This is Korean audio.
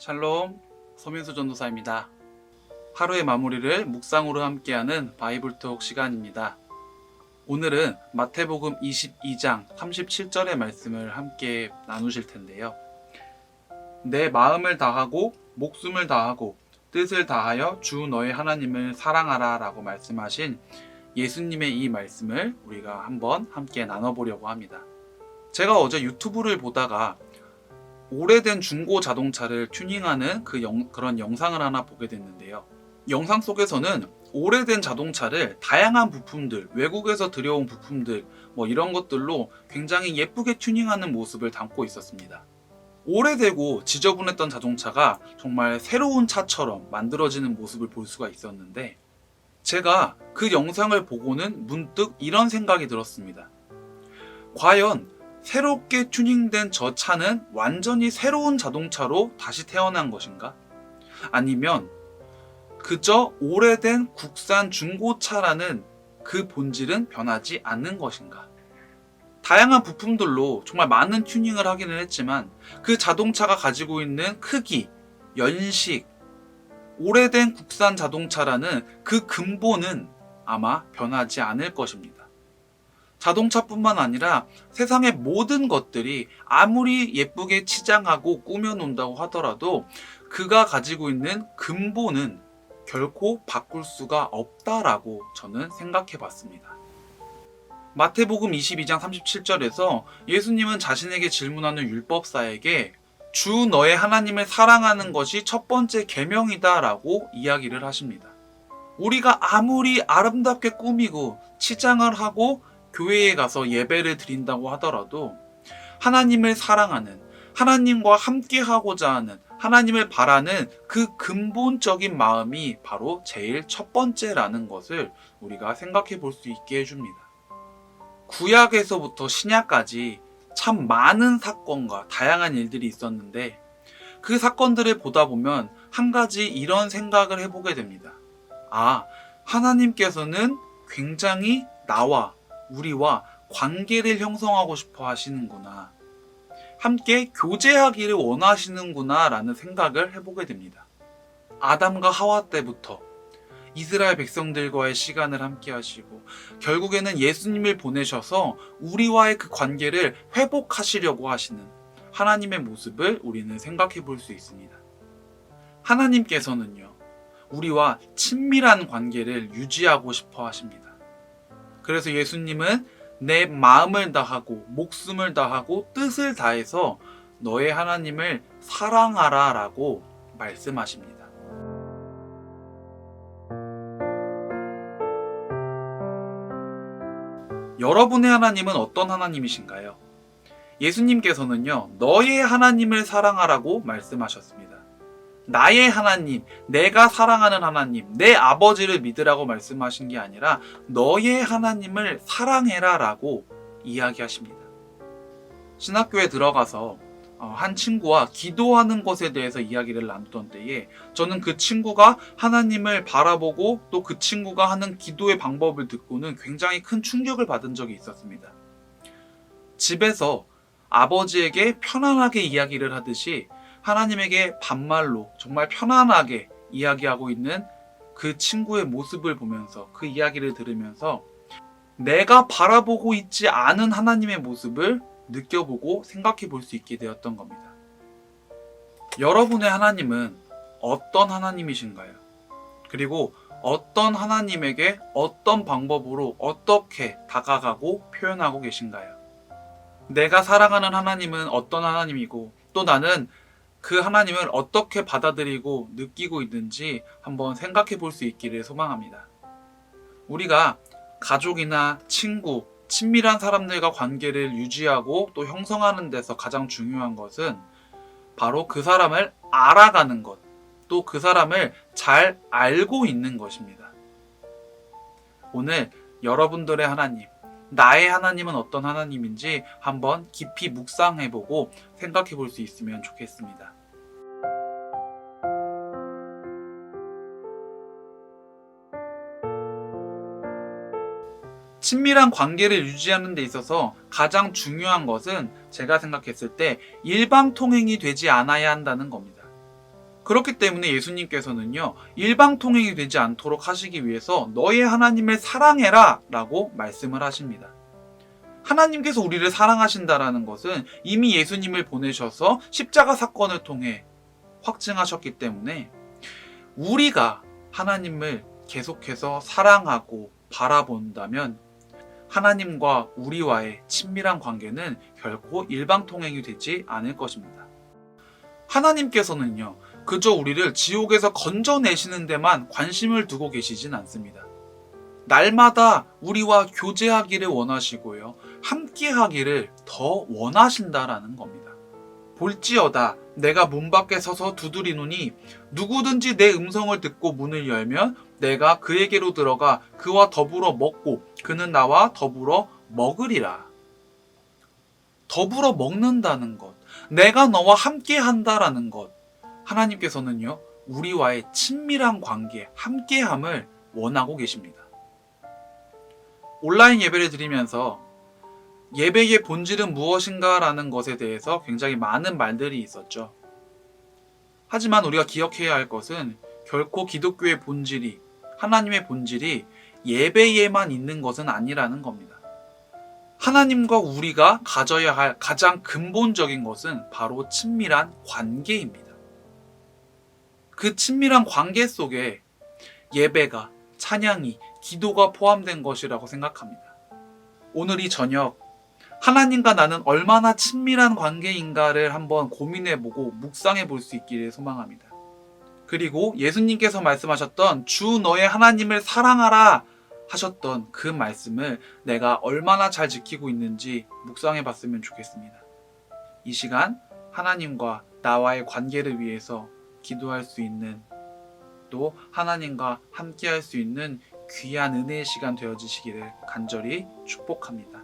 샬롬, 서민수 전도사입니다. 하루의 마무리를 묵상으로 함께하는 바이블톡 시간입니다. 오늘은 마태복음 22장 37절의 말씀을 함께 나누실 텐데요. 내 마음을 다하고 목숨을 다하고 뜻을 다하여 주 너의 하나님을 사랑하라 라고 말씀하신 예수님의 이 말씀을 우리가 한번 함께 나눠보려고 합니다. 제가 어제 유튜브를 보다가 오래된 중고 자동차를 튜닝하는 그런 영상을 하나 보게 됐는데요. 영상 속에서는 오래된 자동차를 다양한 부품들, 외국에서 들여온 부품들 이런 것들로 굉장히 예쁘게 튜닝하는 모습을 담고 있었습니다. 오래되고 지저분했던 자동차가 정말 새로운 차처럼 만들어지는 모습을 볼 수가 있었는데, 제가 그 영상을 보고는 문득 이런 생각이 들었습니다. 과연 새롭게 튜닝된 저 차는 완전히 새로운 자동차로 다시 태어난 것인가? 아니면 그저 오래된 국산 중고차라는 그 본질은 변하지 않는 것인가? 다양한 부품들로 정말 많은 튜닝을 하기는 했지만 그 자동차가 가지고 있는 크기, 연식, 오래된 국산 자동차라는 그 근본은 아마 변하지 않을 것입니다. 자동차뿐만 아니라 세상의 모든 것들이 아무리 예쁘게 치장하고 꾸며놓는다고 하더라도 그가 가지고 있는 근본은 결코 바꿀 수가 없다라고 저는 생각해 봤습니다. 마태복음 22장 37절에서 예수님은 자신에게 질문하는 율법사에게 주 너의 하나님을 사랑하는 것이 첫 번째 계명이다 라고 이야기를 하십니다. 우리가 아무리 아름답게 꾸미고 치장을 하고 교회에 가서 예배를 드린다고 하더라도 하나님을 사랑하는, 하나님과 함께하고자 하는, 하나님을 바라는 그 근본적인 마음이 바로 제일 첫 번째라는 것을 우리가 생각해 볼 수 있게 해줍니다. 구약에서부터 신약까지 참 많은 사건과 다양한 일들이 있었는데 그 사건들을 보다 보면 한 가지 이런 생각을 해보게 됩니다. 하나님께서는 굉장히 우리와 관계를 형성하고 싶어 하시는구나. 함께 교제하기를 원하시는구나 라는 생각을 해보게 됩니다. 아담과 하와 때부터 이스라엘 백성들과의 시간을 함께 하시고 결국에는 예수님을 보내셔서 우리와의 그 관계를 회복하시려고 하시는 하나님의 모습을 우리는 생각해 볼 수 있습니다. 하나님께서는요, 우리와 친밀한 관계를 유지하고 싶어 하십니다. 그래서 예수님은 내 마음을 다하고 목숨을 다하고 뜻을 다해서 너의 하나님을 사랑하라 라고 말씀하십니다. 여러분의 하나님은 어떤 하나님이신가요? 예수님께서는요, 너의 하나님을 사랑하라고 말씀하셨습니다. 나의 하나님, 내가 사랑하는 하나님, 내 아버지를 믿으라고 말씀하신 게 아니라 너의 하나님을 사랑해라 라고 이야기하십니다. 신학교에 들어가서 한 친구와 기도하는 것에 대해서 이야기를 나누던 때에 저는 그 친구가 하나님을 바라보고 또 그 친구가 하는 기도의 방법을 듣고는 굉장히 큰 충격을 받은 적이 있었습니다. 집에서 아버지에게 편안하게 이야기를 하듯이 하나님에게 반말로 정말 편안하게 이야기하고 있는 그 친구의 모습을 보면서, 그 이야기를 들으면서 내가 바라보고 있지 않은 하나님의 모습을 느껴보고 생각해 볼 수 있게 되었던 겁니다. 여러분의 하나님은 어떤 하나님이신가요? 그리고 어떤 하나님에게 어떤 방법으로 어떻게 다가가고 표현하고 계신가요? 내가 사랑하는 하나님은 어떤 하나님이고 또 나는 그 하나님을 어떻게 받아들이고 느끼고 있는지 한번 생각해 볼 수 있기를 소망합니다. 우리가 가족이나 친구, 친밀한 사람들과 관계를 유지하고 또 형성하는 데서 가장 중요한 것은 바로 그 사람을 알아가는 것, 또 그 사람을 잘 알고 있는 것입니다. 오늘 여러분들의 하나님, 나의 하나님은 어떤 하나님인지 한번 깊이 묵상해보고 생각해 볼 수 있으면 좋겠습니다. 친밀한 관계를 유지하는 데 있어서 가장 중요한 것은 제가 생각했을 때 일방통행이 되지 않아야 한다는 겁니다. 그렇기 때문에 예수님께서는요, 일방통행이 되지 않도록 하시기 위해서 너의 하나님을 사랑해라 라고 말씀을 하십니다. 하나님께서 우리를 사랑하신다라는 것은 이미 예수님을 보내셔서 십자가 사건을 통해 확증하셨기 때문에 우리가 하나님을 계속해서 사랑하고 바라본다면 하나님과 우리와의 친밀한 관계는 결코 일방통행이 되지 않을 것입니다. 하나님께서는요, 그저 우리를 지옥에서 건져내시는 데만 관심을 두고 계시진 않습니다. 날마다 우리와 교제하기를 원하시고요, 함께하기를 더 원하신다라는 겁니다. 볼지어다 내가 문 밖에 서서 두드리노니 누구든지 내 음성을 듣고 문을 열면 내가 그에게로 들어가 그와 더불어 먹고 그는 나와 더불어 먹으리라. 더불어 먹는다는 것, 내가 너와 함께 한다라는 것, 하나님께서는요, 우리와의 친밀한 관계, 함께함을 원하고 계십니다. 온라인 예배를 드리면서 예배의 본질은 무엇인가 라는 것에 대해서 굉장히 많은 말들이 있었죠. 하지만 우리가 기억해야 할 것은 결코 기독교의 본질이, 하나님의 본질이 예배에만 있는 것은 아니라는 겁니다. 하나님과 우리가 가져야 할 가장 근본적인 것은 바로 친밀한 관계입니다. 그 친밀한 관계 속에 예배가, 찬양이, 기도가 포함된 것이라고 생각합니다. 오늘 이 저녁 하나님과 나는 얼마나 친밀한 관계인가를 한번 고민해보고 묵상해 볼 수 있기를 소망합니다. 그리고 예수님께서 말씀하셨던 주 너의 하나님을 사랑하라 하셨던 그 말씀을 내가 얼마나 잘 지키고 있는지 묵상해 봤으면 좋겠습니다. 이 시간 하나님과 나와의 관계를 위해서 기도할 수 있는, 또 하나님과 함께 할 수 있는 귀한 은혜의 시간 되어지시기를 간절히 축복합니다.